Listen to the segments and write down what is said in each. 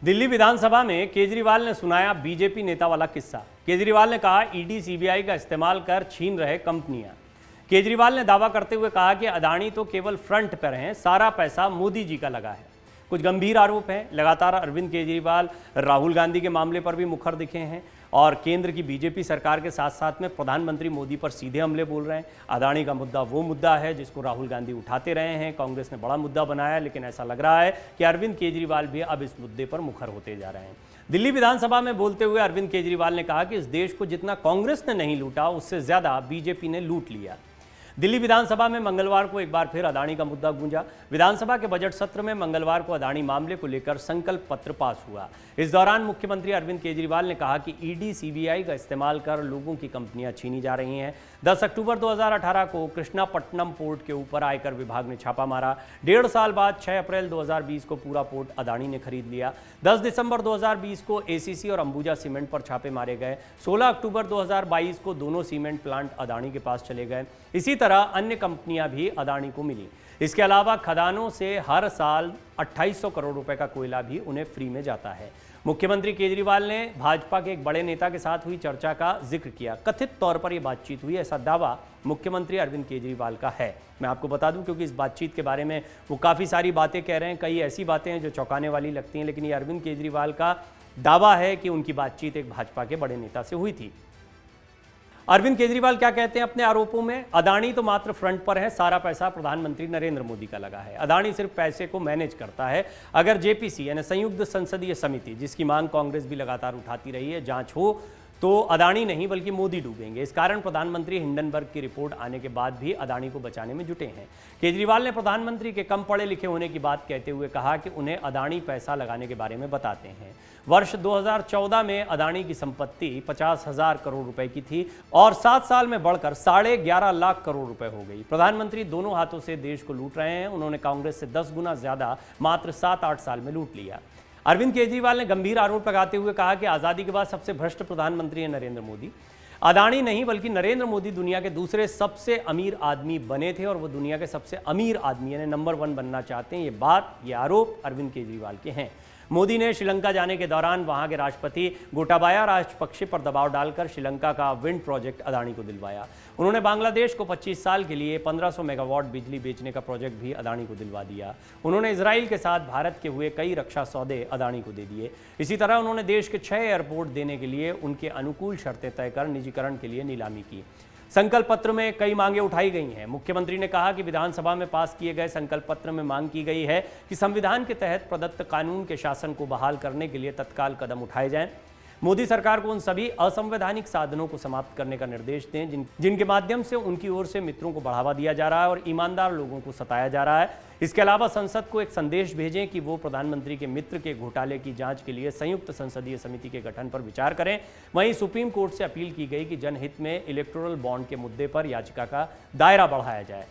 दिल्ली विधानसभा में केजरीवाल ने सुनाया बीजेपी नेता वाला किस्सा। केजरीवाल ने कहा ईडी सीबीआई का इस्तेमाल कर छीन रहे कंपनियां। केजरीवाल ने दावा करते हुए कहा कि अदानी तो केवल फ्रंट पर हैं, सारा पैसा मोदी जी का लगा है। कुछ गंभीर आरोप हैं। लगातार अरविंद केजरीवाल राहुल गांधी के मामले पर भी मुखर दिखे हैं और केंद्र की बीजेपी सरकार के साथ साथ में प्रधानमंत्री मोदी पर सीधे हमले बोल रहे हैं। अदानी का मुद्दा वो मुद्दा है जिसको राहुल गांधी उठाते रहे हैं, कांग्रेस ने बड़ा मुद्दा बनाया, लेकिन ऐसा लग रहा है कि अरविंद केजरीवाल भी अब इस मुद्दे पर मुखर होते जा रहे हैं। दिल्ली विधानसभा में बोलते हुए अरविंद केजरीवाल ने कहा कि इस देश को जितना कांग्रेस ने नहीं लूटा, उससे ज्यादा बीजेपी ने लूट लिया। दिल्ली विधानसभा में मंगलवार को एक बार फिर अदानी का मुद्दा गूंजा। विधानसभा के बजट सत्र में मंगलवार को अदानी मामले को लेकर संकल्प पत्र पास हुआ। इस दौरान मुख्यमंत्री अरविंद केजरीवाल ने कहा कि ईडी सीबीआई का इस्तेमाल कर लोगों की कंपनियां छीनी जा रही हैं। 10 अक्टूबर 2018 को कृष्णापट्टनम पोर्ट के ऊपर आयकर विभाग ने छापा मारा। 1.5 साल बाद 6 अप्रैल 2020 को पूरा पोर्ट अदानी ने खरीद लिया। 10 दिसंबर 2020 को एसीसी और अंबुजा सीमेंट पर छापे मारे गए। 16 अक्टूबर 2022 को दोनों सीमेंट प्लांट अदानी के पास चले गए। इसी तरह अन्य कंपनियां भी अदानी को मिली। इसके अलावा खदानों से हर साल 2800 करोड़ रुपए का कोयला भी उन्हें फ्री में जाता है। मुख्यमंत्री केजरीवाल ने भाजपा के एक बड़े नेता के साथ हुई चर्चा का जिक्र किया। कथित तौर पर यह बातचीत हुई, ऐसा दावा मुख्यमंत्री अरविंद केजरीवाल का है। मैं आपको बता दूं, क्योंकि इस बातचीत के बारे में वो काफ़ी सारी बातें कह रहे हैं, कई ऐसी बातें हैं जो चौंकाने वाली लगती हैं, लेकिन ये अरविंद केजरीवाल का दावा है कि उनकी बातचीत एक भाजपा के बड़े नेता से हुई थी। अरविंद केजरीवाल क्या कहते हैं अपने आरोपों में? अदानी तो मात्र फ्रंट पर है, सारा पैसा प्रधानमंत्री नरेंद्र मोदी का लगा है। अदानी सिर्फ पैसे को मैनेज करता है। अगर जेपीसी यानी संयुक्त संसदीय समिति, जिसकी मांग कांग्रेस भी लगातार उठाती रही है, जांच हो तो अदानी नहीं बल्कि मोदी डूबेंगे। इस कारण प्रधानमंत्री हिंडनबर्ग की रिपोर्ट आने के बाद भी अदानी को बचाने में जुटे हैं। केजरीवाल ने प्रधानमंत्री के कम पढ़े लिखे होने की बात कहते हुए कहा कि उन्हें अदानी पैसा लगाने के बारे में बताते हैं। वर्ष 2014 में अदानी की संपत्ति 50,000 करोड़ रुपए की थी और 7 साल में बढ़कर 11.5 लाख करोड़ रुपए हो गई। प्रधानमंत्री दोनों हाथों से देश को लूट रहे हैं। उन्होंने कांग्रेस से 10 गुना ज्यादा मात्र 7-8 साल में लूट लिया। अरविंद केजरीवाल ने गंभीर आरोप लगाते हुए कहा कि आजादी के बाद सबसे भ्रष्ट प्रधानमंत्री है नरेंद्र मोदी। अदानी नहीं बल्कि नरेंद्र मोदी दुनिया के दूसरे सबसे अमीर आदमी बने थे और वो दुनिया के सबसे अमीर आदमी यानी नंबर 1 बनना चाहते हैं। ये आरोप अरविंद केजरीवाल के हैं। मोदी ने श्रीलंका जाने के दौरान वहां के राष्ट्रपति गोटाबाया राजपक्षे पर दबाव डालकर श्रीलंका का विंड प्रोजेक्ट अदानी को दिलवाया। उन्होंने बांग्लादेश को 25 साल के लिए 1500 मेगावाट बिजली बेचने का प्रोजेक्ट भी अदानी को दिलवा दिया। उन्होंने इजराइल के साथ भारत के हुए कई रक्षा सौदे अदानी को दे दिए। इसी तरह उन्होंने देश के 6 एयरपोर्ट देने के लिए उनके अनुकूल शर्तें तय कर निजीकरण के लिए नीलामी की। संकल्प पत्र में कई मांगे उठाई गई हैं। मुख्यमंत्री ने कहा कि विधानसभा में पास किए गए संकल्प पत्र में मांग की गई है कि संविधान के तहत प्रदत्त कानून के शासन को बहाल करने के लिए तत्काल कदम उठाए जाएं। मोदी सरकार को उन सभी असंवैधानिक साधनों को समाप्त करने का निर्देश दें जिनके माध्यम से उनकी ओर से मित्रों को बढ़ावा दिया जा रहा है और ईमानदार लोगों को सताया जा रहा है। इसके अलावा संसद को एक संदेश भेजें कि वो प्रधानमंत्री के मित्र के घोटाले की जांच के लिए संयुक्त संसदीय समिति के गठन पर विचार करें। वहीं सुप्रीम कोर्ट से अपील की गई कि जनहित में इलेक्टोरल बॉन्ड के मुद्दे पर याचिका का दायरा बढ़ाया जाए।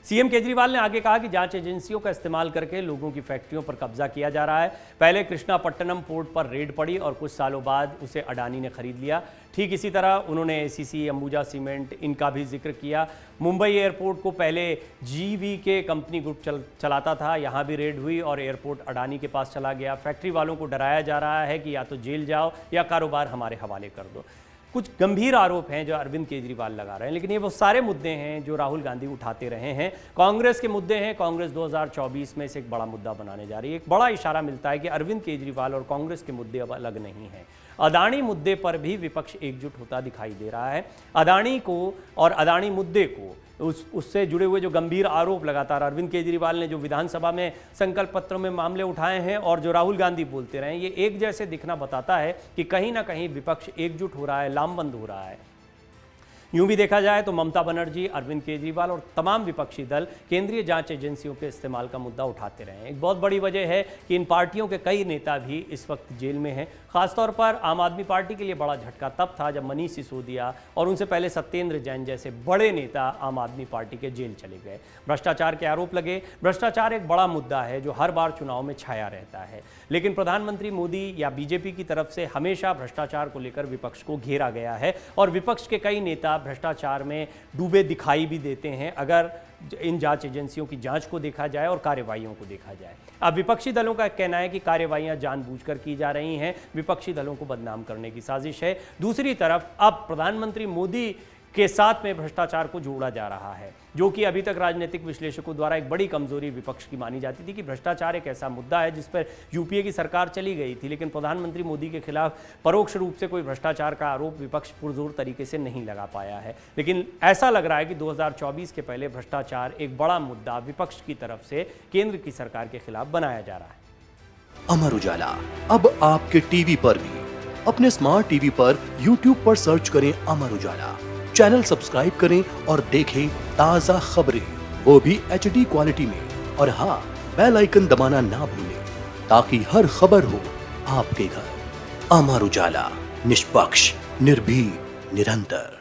सीएम केजरीवाल ने आगे कहा कि जांच एजेंसियों का इस्तेमाल करके लोगों की फैक्ट्रियों पर कब्जा किया जा रहा है। पहले कृष्णापट्टनम पोर्ट पर रेड पड़ी और कुछ सालों बाद उसे अडानी ने खरीद लिया। ठीक इसी तरह उन्होंने एसीसी, अंबुजा सीमेंट, इनका भी जिक्र किया। मुंबई एयरपोर्ट को पहले जीवीके कंपनी ग्रुप चलाता था, यहाँ भी रेड हुई और एयरपोर्ट अडानी के पास चला गया। फैक्ट्री वालों को डराया जा रहा है कि या तो जेल जाओ या कारोबार हमारे हवाले कर दो। कुछ गंभीर आरोप हैं जो अरविंद केजरीवाल लगा रहे हैं, लेकिन ये वो सारे मुद्दे हैं जो राहुल गांधी उठाते रहे हैं। कांग्रेस के मुद्दे हैं। कांग्रेस 2024 में इसे एक बड़ा मुद्दा बनाने जा रही है। एक बड़ा इशारा मिलता है कि अरविंद केजरीवाल और कांग्रेस के मुद्दे अब अलग नहीं हैं। अदानी मुद्दे पर भी विपक्ष एकजुट होता दिखाई दे रहा है। अदानी को और अदानी मुद्दे को उससे जुड़े हुए जो गंभीर आरोप लगातार अरविंद केजरीवाल ने जो विधानसभा में संकल्प पत्र में मामले उठाए हैं और जो राहुल गांधी बोलते रहे, ये एक जैसे दिखना बताता है कि कहीं ना कहीं विपक्ष एकजुट हो रहा है, लामबंद हो रहा है। यूं भी देखा जाए तो ममता बनर्जी, अरविंद केजरीवाल और तमाम विपक्षी दल केंद्रीय जांच एजेंसियों के इस्तेमाल का मुद्दा उठाते रहे हैं। एक बहुत बड़ी वजह है कि इन पार्टियों के कई नेता भी इस वक्त जेल में हैं। खासतौर पर आम आदमी पार्टी के लिए बड़ा झटका तब था जब मनीष सिसोदिया और उनसे पहले सत्येंद्र जैन जैसे बड़े नेता आम आदमी पार्टी के जेल चले गए। भ्रष्टाचार के आरोप लगे। भ्रष्टाचार एक बड़ा मुद्दा है जो हर बार चुनाव में छाया रहता है, लेकिन प्रधानमंत्री मोदी या बीजेपी की तरफ से हमेशा भ्रष्टाचार को लेकर विपक्ष को घेरा गया है और विपक्ष के कई नेता भ्रष्टाचार में डूबे दिखाई भी देते हैं। अगर इन जांच एजेंसियों की जांच को देखा जाए और कार्रवाइयों को देखा जाए। अब विपक्षी दलों का कहना है कि कार्रवाइयां जानबूझकर की जा रही हैं, विपक्षी दलों को बदनाम करने की साजिश है। दूसरी तरफ अब प्रधानमंत्री मोदी के साथ में भ्रष्टाचार को जोड़ा जा रहा है, जो कि अभी तक राजनीतिक विश्लेषकों द्वारा एक बड़ी कमजोरी विपक्ष की मानी जाती थी कि भ्रष्टाचार एक ऐसा मुद्दा है जिस पर यूपीए की सरकार चली गई थी, लेकिन प्रधानमंत्री मोदी के खिलाफ परोक्ष रूप से कोई भ्रष्टाचार का आरोप विपक्ष पुरजोर तरीके से नहीं लगा पाया है। लेकिन ऐसा लग रहा है कि 2024 के पहले भ्रष्टाचार एक बड़ा मुद्दा विपक्ष की तरफ से केंद्र की सरकार के खिलाफ बनाया जा रहा है। अमर उजाला अब आपके टीवी पर भी। अपने स्मार्ट टीवी पर यूट्यूब पर सर्च करें अमर उजाला, चैनल सब्सक्राइब करें और देखें ताजा खबरें, वो भी HD क्वालिटी में। और हाँ, बेल आइकन दबाना ना भूलें ताकि हर खबर हो आपके घर। अमर उजाला, निष्पक्ष, निर्भीक, निरंतर।